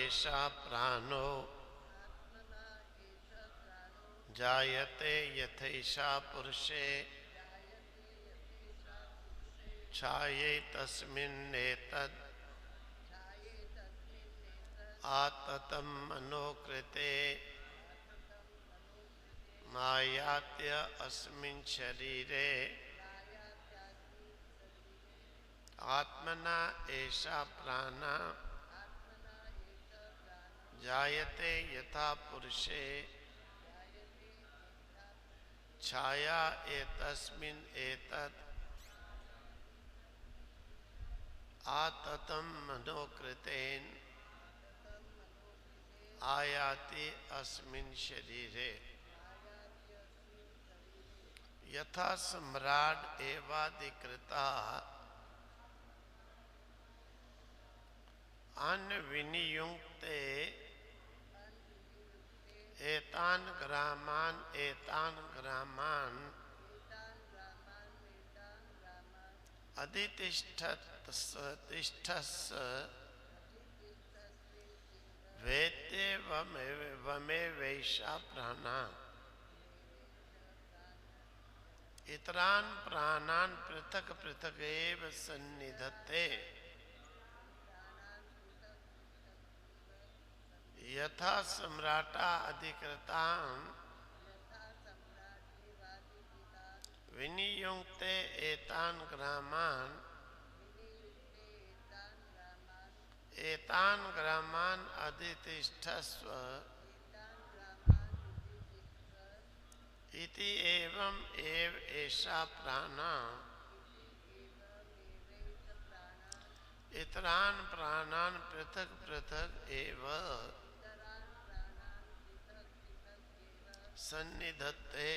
एषा प्राणो जायते यथैषा पुरुषे छायैतस्मिन्नेतद् आततं मनोकृते मायात्य अस्मिन् शरीरे आत्मना एषा प्राणा जायते यथा पुरुषे छाया एतस्मिन् एतत् आततं मनोकृतेन आयाति अस्मिन् शरीरे यथा सम्राट एवाधिकृता अन्य विनियुक्ते एतान् ग्रामान् अधितिष्ठस् वेत्तेवमेवैषा प्राणा इतरान् प्राणान् पृथक् पृथक् एव सन्निधत्ते यथा सम्राटा अधिकृतान् विनियुक्ते एतान् ग्रामान् अधितिष्ठस्व इति एवं एव एषा प्राणा इतरान् प्राणान् पृथक् पृथक् एव सन्निधत्ते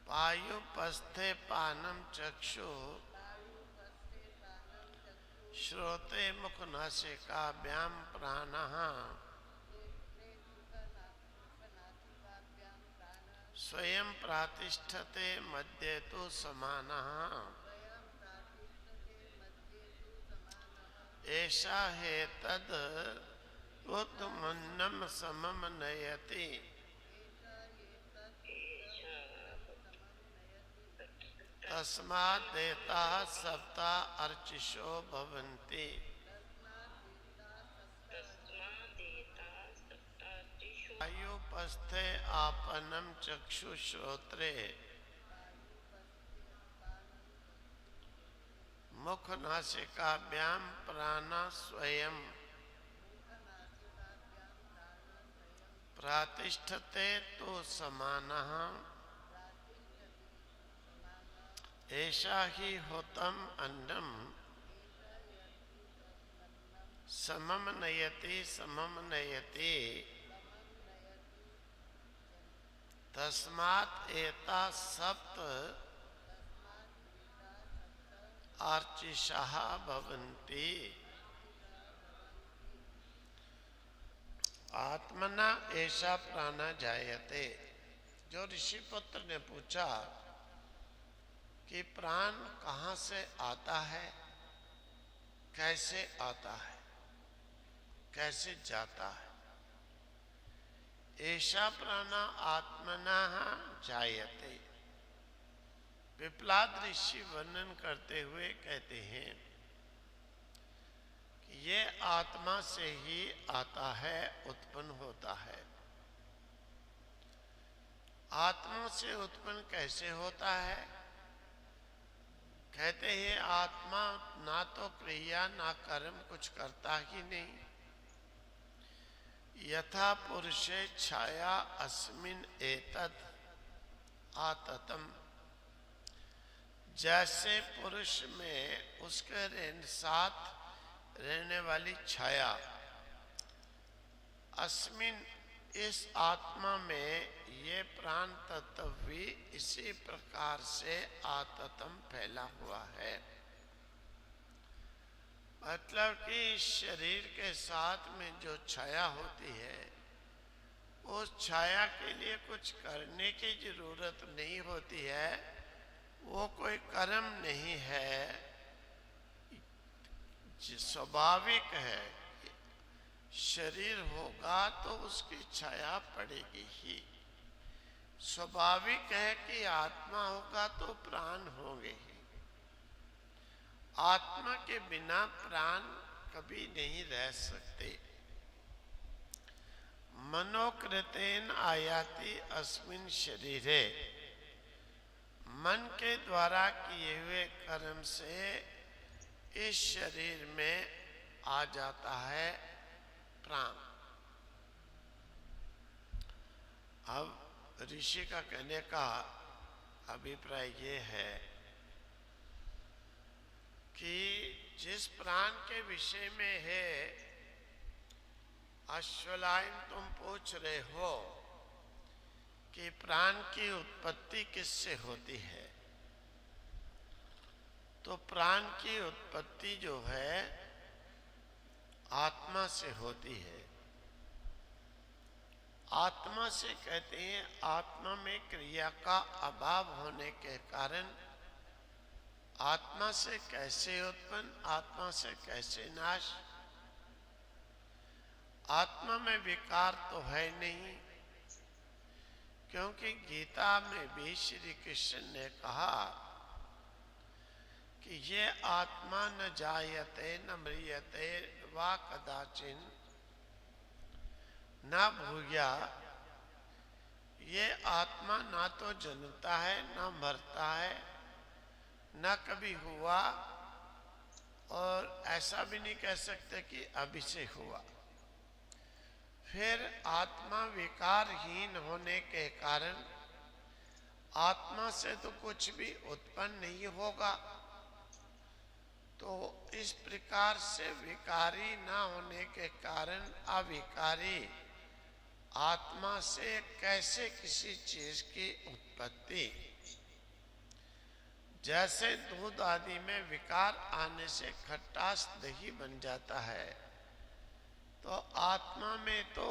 पायुपस्थे पानं चक्षु श्रोते मुखनासिकाभ्यां प्राणः स्वयं प्रातिष्ठते मध्ये तु समानः एषा हेतद् उत्मन्नं समं नयति तस्मात् एताः सप्त अर्चिषो भवन्ति वायुपस्थे आपनं चक्षुश्रोत्रे मुखनासिकाभ्यां प्राणः स्वयं प्रातिष्ठते तु समानः एषा हि हुतम् अन्नं समं नयति तस्मात् एताः सप्त अर्चिषः भवन्ति आत्मना ऐसा प्राण जायते। जो ऋषि पुत्र ने पूछा कि प्राण कहाँ से आता है, कैसे आता है, कैसे जाता है। ऐसा प्राण आत्मना जायते। पिपलाद ऋषि वर्णन करते हुए कहते हैं कि ये आत्मा से ही आता है, उत्पन्न होता है। आत्मा से उत्पन्न कैसे होता है? कहते हैं आत्मा ना तो क्रिया ना कर्म कुछ करता ही नहीं। यथा पुरुषे छाया अस्मिन् एतत् आततम। जैसे पुरुष में उसके साथ रहने वाली छाया, अस्मिन इस आत्मा में ये प्राण तत्व भी इसी प्रकार से आततम फैला हुआ है। मतलब कि शरीर के साथ में जो छाया होती है, उस छाया के लिए कुछ करने की जरूरत नहीं होती है। वो कोई कर्म नहीं है, स्वाभाविक है। शरीर होगा तो उसकी छाया पड़ेगी ही। स्वाभाविक है कि आत्मा होगा तो प्राण होंगे ही। आत्मा के बिना प्राण कभी नहीं रह सकते। मनोकृतेन आयाति अस्मिन् शरीरे, मन के द्वारा किए हुए कर्म से इस शरीर में आ जाता है प्राण। अब ऋषि का कहने का अभिप्राय ये है कि जिस प्राण के विषय में है अश्वलायन तुम पूछ रहे हो कि प्राण की उत्पत्ति किससे होती है, तो प्राण की उत्पत्ति जो है आत्मा से होती है। आत्मा से कहते हैं आत्मा में क्रिया का अभाव होने के कारण आत्मा से कैसे उत्पन्न, आत्मा से कैसे नाश। आत्मा में विकार तो है नहीं, क्योंकि गीता में भी श्री कृष्ण ने कहा कि ये आत्मा न जायते न म्रियते वा कदाचिन न भूया। ये आत्मा ना तो जन्मता है ना मरता है, ना कभी हुआ, और ऐसा भी नहीं कह सकते कि अभी से हुआ। फिर आत्मा विकारहीन होने के कारण आत्मा से तो कुछ भी उत्पन्न नहीं होगा। तो इस प्रकार से विकारी ना होने के कारण अविकारी आत्मा से कैसे किसी चीज की उत्पत्ति। जैसे दूध आदि में विकार आने से खट्टास दही बन जाता है, तो आत्मा में तो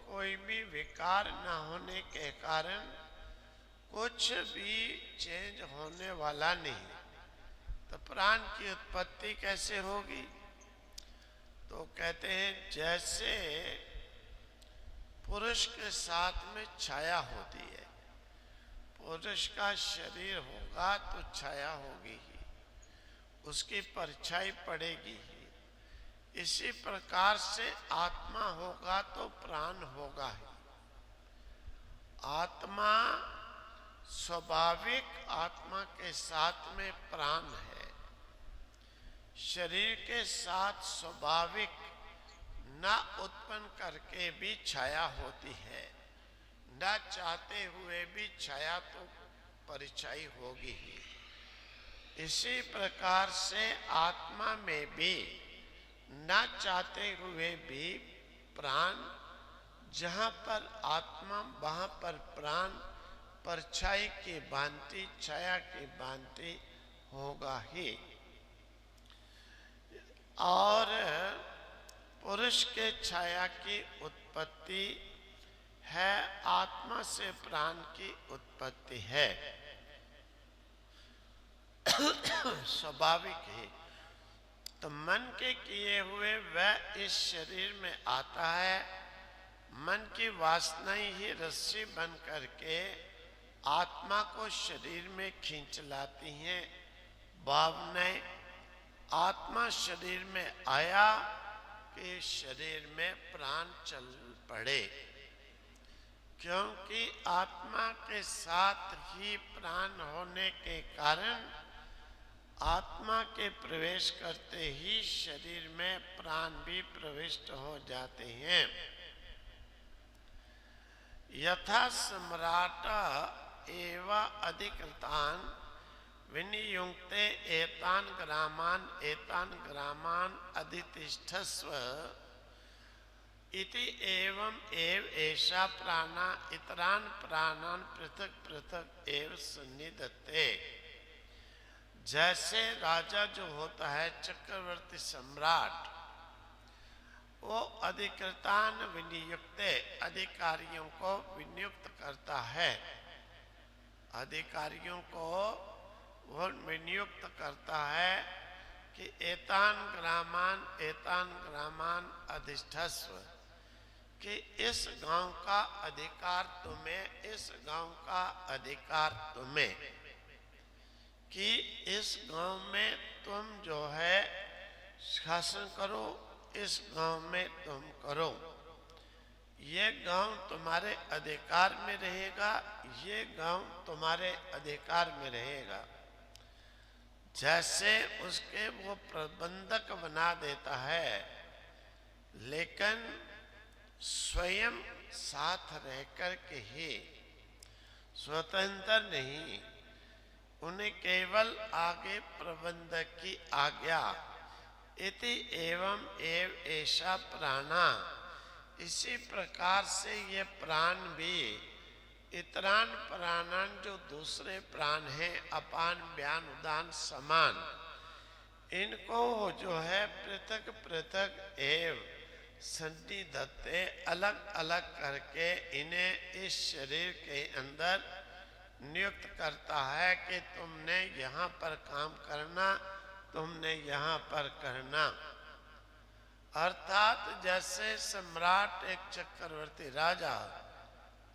कोई भी विकार न होने के कारण कुछ भी चेंज होने वाला नहीं। तो प्राण की उत्पत्ति कैसे होगी? तो कहते हैं जैसे पुरुष के साथ में छाया होती है, पुरुष का शरीर होगा तो छाया होगी ही, उसकी परछाई पड़ेगी ही। इसी प्रकार से आत्मा होगा तो प्राण होगा ही। आत्मा स्वाभाविक आत्मा के साथ में प्राण है। शरीर के साथ स्वाभाविक न उत्पन्न करके भी छाया होती है, न चाहते हुए भी छाया तो परिछाई होगी ही। इसी प्रकार से आत्मा में भी न चाहते हुए भी प्राण, जहाँ पर आत्मा वहाँ पर प्राण परछाई की भांति, छाया की भांति होगा ही। और पुरुष के छाया की उत्पत्ति है, आत्मा से प्राण की उत्पत्ति है, स्वाभाविक ही। तो मन के किए हुए वह इस शरीर में आता है। मन की वासनाएं ही रस्सी बन करके आत्मा को शरीर में खींच लाती हैं। भावनाएं, आत्मा शरीर में आया कि शरीर में प्राण चल पड़े, क्योंकि आत्मा के साथ ही प्राण होने के कारण आत्मा के प्रवेश करते ही शरीर में प्राण भी प्रविष्ट हो जाते हैं। यथा सम्राट एव अधिकृतान विनियुक्ते एतान ग्रामान अधितिष्ठस्व इति एवं एव ऐसा प्राणा इतरान प्राणान पृथक पृथक एव सन्निधत्ते। जैसे राजा जो होता है चक्रवर्ती सम्राट, वो अधिकृतान विनियुक्ते अधिकारियों को विनियुक्त करता है, अधिकारियों को वो विनियुक्त करता है कि एतान ग्रामान अधिष्ठस्व, कि इस गांव का अधिकार तुम्हें, इस गांव का अधिकार तुम्हें, कि इस गांव में तुम जो है शासन करो, इस गांव में तुम करो, ये गांव तुम्हारे अधिकार में रहेगा, ये गांव तुम्हारे अधिकार में रहेगा। जैसे उसके वो प्रबंधक बना देता है, लेकिन स्वयं साथ रहकर के ही, स्वतंत्र नहीं, उन्हें केवल आगे प्रबंधक की आज्ञा। इति एवं एव ऐसा प्राणा, इसी प्रकार से ये प्राण भी, इतरान प्राणान जो दूसरे प्राण हैं, अपान व्यान उदान समान, इनको जो है पृथक पृथक एव सन्निधत्ते, अलग अलग करके इन्हें इस शरीर के अंदर नियुक्त करता है कि तुमने यहाँ पर काम करना, तुमने यहाँ पर करना। अर्थात जैसे सम्राट एक चक्रवर्ती राजा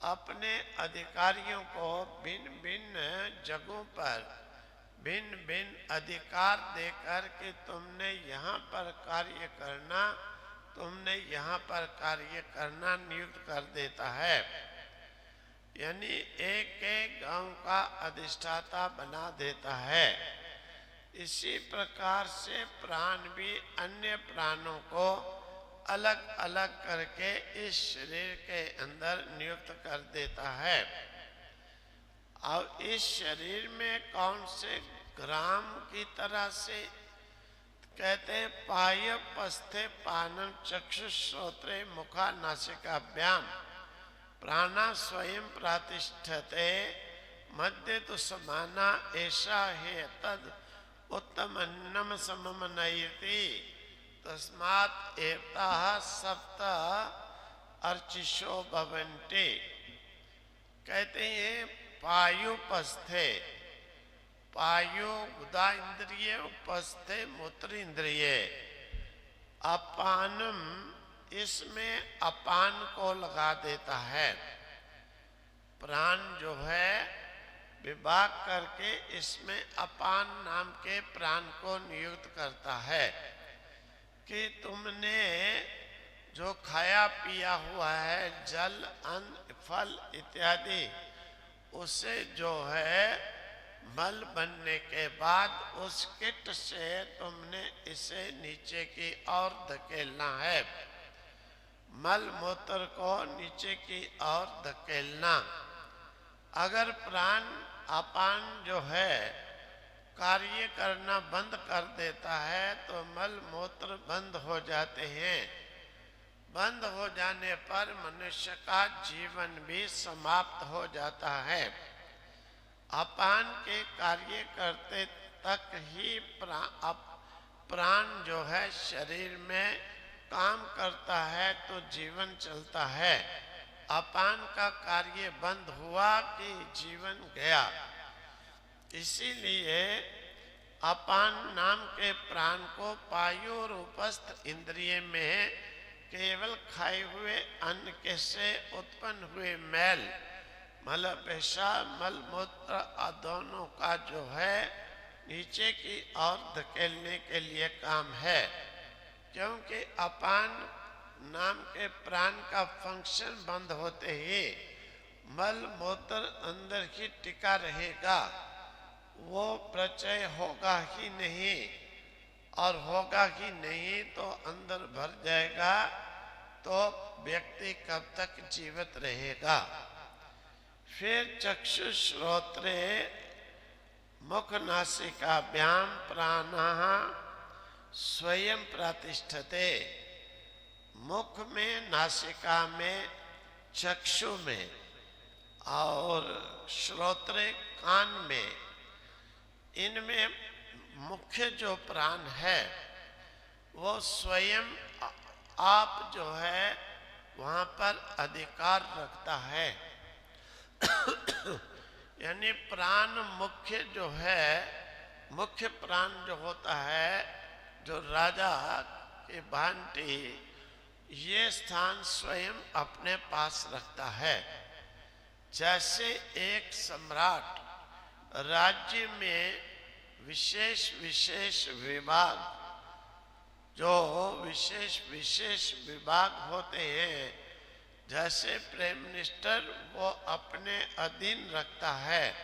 अपने अधिकारियों को भिन्न भिन्न जगहों पर भिन्न भिन्न अधिकार देकर कि तुमने यहाँ पर कार्य करना, तुमने यहाँ पर कार्य करना नियुक्त कर देता है। यानी एक एक गांव का अधिष्ठाता बना देता है। इसी प्रकार से प्राण भी अन्य प्राणों को अलग अलग करके इस शरीर के अंदर नियुक्त कर देता है। और इस शरीर में कौन से ग्राम की तरह से कहते हैं, पाय पस्थे पानम चक्षु श्रोत्रे मुखा नासिकाभ्याम प्राणा स्वयं प्रातिष्ठते मध्य तो समाना ऐसा है तद उत्तम अन्नम समम नयति तस्मात् एताः सप्त अर्चिषो भवन्ति। कहते हैं पायुपस्थे, पायु गुदा इंद्रिय, उपस्थे मूत्र इंद्रिय, अपानम इसमें अपान को लगा देता है। प्राण जो है विभाग करके इसमें अपान नाम के प्राण को नियुक्त करता है कि तुमने जो खाया पिया हुआ है, जल अन्न फल इत्यादि, उसे जो है मल बनने के बाद उस किट से तुमने इसे नीचे की ओर धकेलना है। मल मूत्र को नीचे की ओर धकेलना। अगर प्राण अपान जो है कार्य करना बंद कर देता है तो मल मूत्र बंद हो जाते हैं। बंद हो जाने पर मनुष्य का जीवन भी समाप्त हो जाता है। अपान के कार्य करते तक ही प्राण जो है शरीर में काम करता है तो जीवन चलता है। अपान का कार्य बंद हुआ कि जीवन गया। इसीलिए अपान नाम के प्राण को पायु और उपस्थ इंद्रिय में केवल खाए हुए अन्न के से उत्पन्न हुए मैल, मल पेशाब मल मूत्र दोनों का जो है नीचे की ओर धकेलने के लिए काम है। क्योंकि अपान नाम के प्राण का फंक्शन बंद होते ही मल मूत्र अंदर ही टिका रहेगा, वो प्रचय होगा ही नहीं, और होगा ही नहीं तो अंदर भर जाएगा तो व्यक्ति कब तक जीवित रहेगा। फिर चक्षु श्रोत्रे मुख नासिकाभ्याम प्राणः स्वयं प्रतिष्ठते। मुख में, नासिका में, चक्षु में और श्रोत्रे कान में, इनमें मुख्य जो प्राण है वो स्वयं आप जो है वहाँ पर अधिकार रखता है। यानी प्राण मुख्य जो है, मुख्य प्राण जो होता है, जो राजा के भांति ये स्थान स्वयं अपने पास रखता है। जैसे एक सम्राट राज्य में विशेष विशेष विभाग, जो विशेष विशेष विभाग होते हैं, जैसे प्राइम मिनिस्टर वो अपने अधीन रखता है,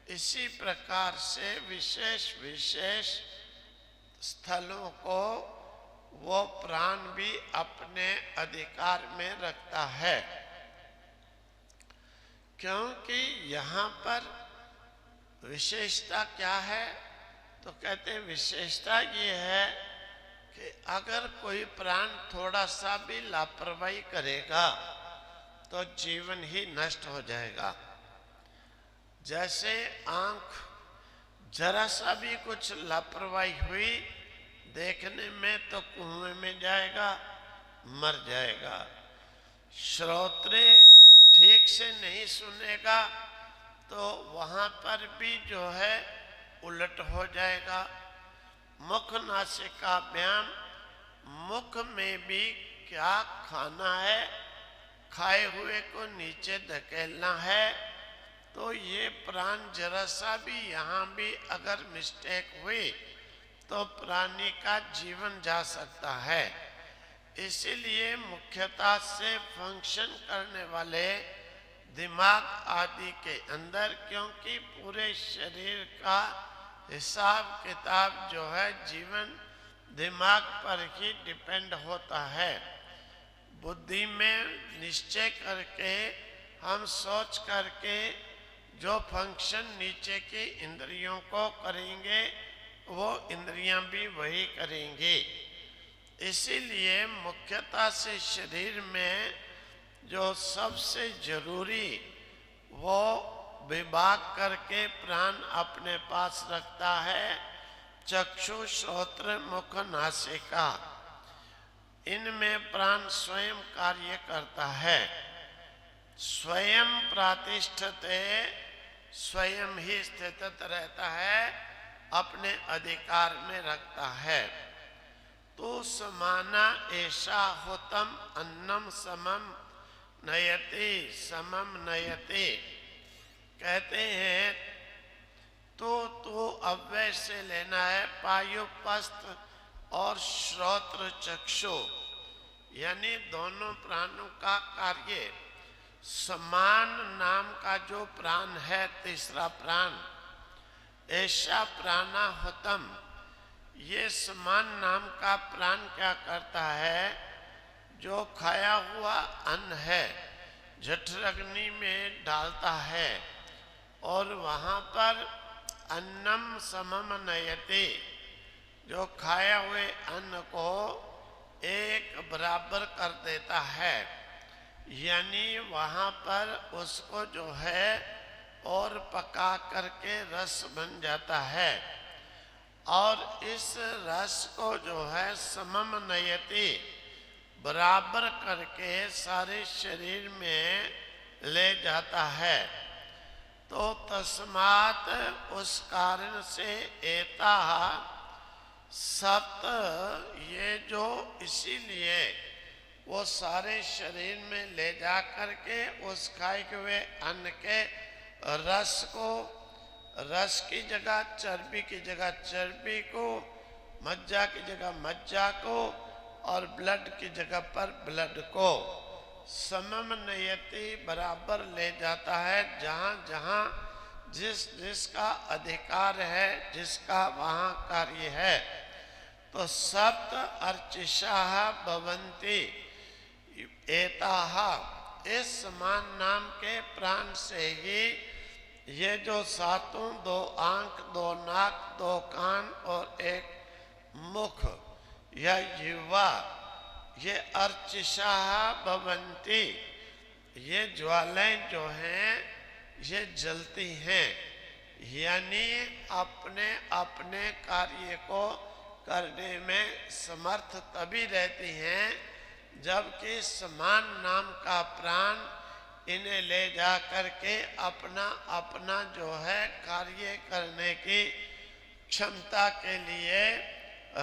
इसी प्रकार से विशेष विशेष स्थलों को वो प्राण भी अपने अधिकार में रखता है। क्योंकि यहाँ पर विशेषता क्या है? तो कहते हैं विशेषता ये है कि अगर कोई प्राण थोड़ा सा भी लापरवाही करेगा तो जीवन ही नष्ट हो जाएगा। जैसे आंख जरा सा भी कुछ लापरवाही हुई देखने में तो कुएं में जाएगा, मर जाएगा। श्रोत्र ठीक से नहीं सुनेगा तो वहां पर भी जो है उलट हो जाएगा। मुख नासिका व्यायाम, मुख में भी क्या खाना है, खाए हुए को नीचे धकेलना है, तो ये प्राण जरा सा भी यहाँ भी अगर मिस्टेक हुई तो प्राणी का जीवन जा सकता है। इसीलिए मुख्यतः से फंक्शन करने वाले दिमाग आदि के अंदर, क्योंकि पूरे शरीर का हिसाब किताब जो है जीवन दिमाग पर ही डिपेंड होता है। बुद्धि में निश्चय करके हम सोच करके जो फंक्शन नीचे की इंद्रियों को करेंगे वो इंद्रियां भी वही करेंगी। इसीलिए मुख्यतः से शरीर में जो सबसे जरूरी वो विभाग करके प्राण अपने पास रखता है, चक्षु श्रोत्र मुख नासिका। इनमें प्राण स्वयं कार्य करता है। स्वयं प्रातिष्ठते, स्वयं ही स्थित रहता है, अपने अधिकार में रखता है। तो समाना ऐसा होतम अन्नम समम नयति समम नयति। कहते हैं तो अव्यय से लेना है पायुपस्थ और श्रोत्र चक्षु, यानी दोनों प्राणों का कार्य। समान नाम का जो प्राण है, तीसरा प्राण, ऐसा प्राणाहुतम, ये समान नाम का प्राण क्या करता है? जो खाया हुआ अन्न है जठराग्नि में डालता है और वहाँ पर अन्नम समम नयति, जो खाया हुए अन्न को एक बराबर कर देता है, यानी वहाँ पर उसको जो है और पका करके रस बन जाता है, और इस रस को जो है समम नयति, बराबर करके सारे शरीर में ले जाता है। तो तस्मात् उस कारण से एता सप्त, ये जो इसीलिए वो सारे शरीर में ले जा करके उस खाए हुए अन्न के रस को, रस की जगह चर्बी की जगह चर्बी को, मज्जा की जगह मज्जा को और ब्लड की जगह पर ब्लड को समम नयति, बराबर ले जाता है। जहाँ जहाँ जिसका अधिकार है, जिसका वहाँ कार्य है। तो सप्त अर्चिषाः भवन्ति एताः, इस समान नाम के प्राण से ही ये जो सातों, दो आंख, दो नाक, दो कान और एक मुख या जिह्वा, ये अर्चिषाः भवन्ति, ये ज्वालाएं जो हैं ये जलती हैं, यानी अपने अपने कार्य को करने में समर्थ तभी रहती हैं जबकि समान नाम का प्राण इन्हें ले जा करके अपना अपना जो है कार्य करने की क्षमता के लिए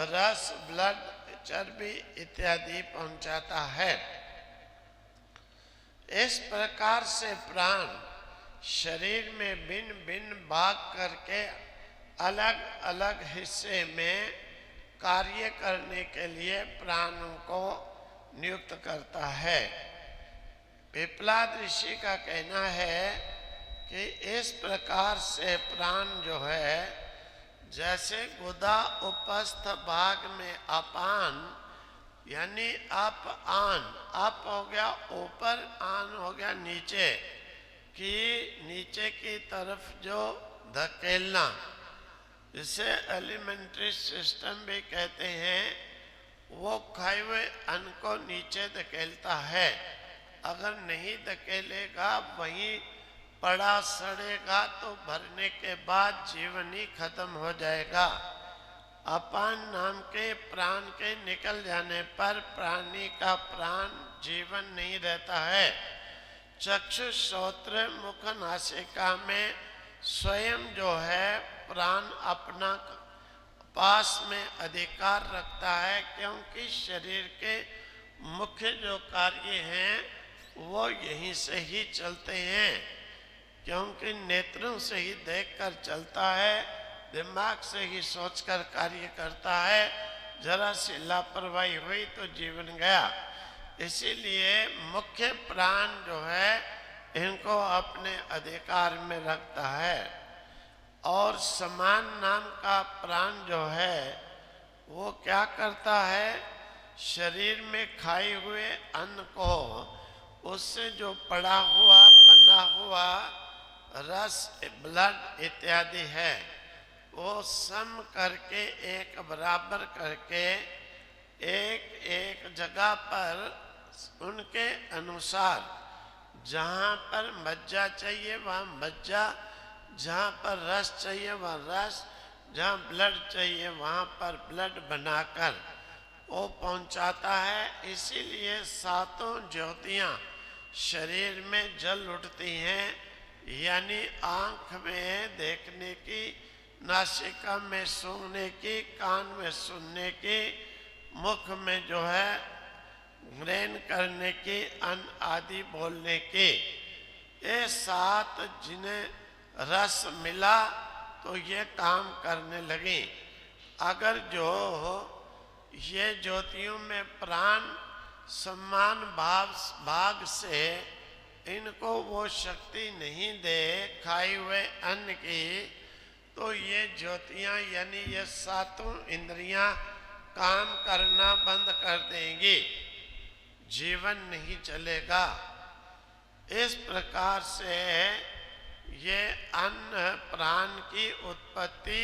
रस, ब्लड चर्बी इत्यादि पहुंचाता है। इस प्रकार से प्राण शरीर में भिन्न भिन्न भाग करके अलग अलग हिस्से में कार्य करने के लिए प्राणों को नियुक्त करता है। पिपलाद ऋषि का कहना है कि इस प्रकार से प्राण जो है, जैसे गुदा उपस्थ भाग में अपान यानी अप आन, अप हो गया ऊपर, आन हो गया नीचे, कि नीचे की तरफ जो धकेलना, जिसे एलिमेंट्री सिस्टम भी कहते हैं, वो खाए हुए अन्न को नीचे धकेलता है। अगर नहीं धकेलेगा, वहीं पड़ा सड़ेगा, तो भरने के बाद जीवन ही खत्म हो जाएगा। अपान नाम के प्राण के निकल जाने पर प्राणी का प्राण जीवन नहीं रहता है। चक्षु श्रोत्र मुख नासिका में स्वयं जो है प्राण अपना पास में अधिकार रखता है, क्योंकि शरीर के मुख्य जो कार्य हैं वो यहीं से ही चलते हैं, क्योंकि नेत्रों से ही देखकर चलता है, दिमाग से ही सोचकर कार्य करता है। जरा सी लापरवाही हुई तो जीवन गया। इसीलिए मुख्य प्राण जो है इनको अपने अधिकार में रखता है। और समान नाम का प्राण जो है वो क्या करता है, शरीर में खाए हुए अन्न को, उससे जो पड़ा हुआ बना हुआ रस, ब्लड इत्यादि है, वो सम करके एक बराबर करके एक एक जगह पर उनके अनुसार, जहाँ पर मज्जा चाहिए वहाँ मज्जा, जहाँ पर रस चाहिए वहाँ रस, जहाँ ब्लड चाहिए वहाँ पर ब्लड बनाकर वो पहुँचाता है। इसीलिए सातों ज्योतियाँ शरीर में जल उठती हैं, यानी आँख में देखने की, नासिका में सूंघने की, कान में सुनने की, मुख में जो है ग्रहण करने की, अन्न आदि बोलने की। ये सात जिन्हें रस मिला तो ये काम करने लगी। अगर जो ये ज्योतियों में प्राण समान भाग से इनको वो शक्ति नहीं दे खाए हुए अन्न की, तो ये ज्योतियाँ यानी ये सातों इंद्रियां काम करना बंद कर देंगी, जीवन नहीं चलेगा। इस प्रकार से ये अन्न प्राण की उत्पत्ति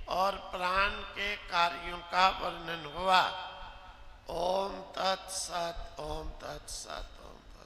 और प्राण के कार्यों का वर्णन हुआ। ओम तत्सत, ओम तत्सत, ओम तत्सत।